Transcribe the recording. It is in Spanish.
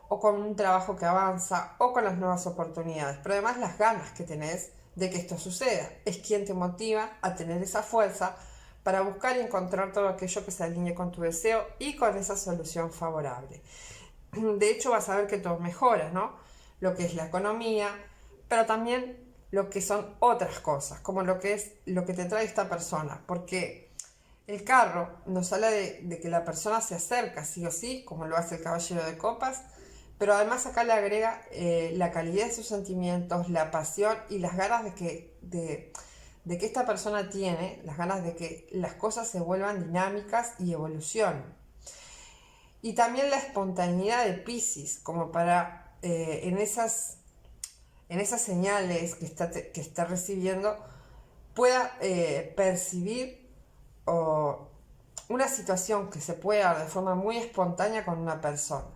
o con un trabajo que avanza, o con las nuevas oportunidades, pero además las ganas que tenés de que esto suceda. Es quien te motiva a tener esa fuerza para buscar y encontrar todo aquello que se alinee con tu deseo y con esa solución favorable. De hecho, vas a ver que todo mejora, ¿no? Lo que es la economía, pero también lo que son otras cosas, como lo que es lo que te trae esta persona, porque el carro nos habla de que la persona se acerca sí o sí, como lo hace el caballero de copas, pero además acá le agrega la calidez de sus sentimientos, la pasión y las ganas de que esta persona tiene, las ganas de que las cosas se vuelvan dinámicas y evolucionen. Y también la espontaneidad de Piscis, como para en esas señales que está recibiendo, pueda percibir o una situación que se puede dar de forma muy espontánea con una persona.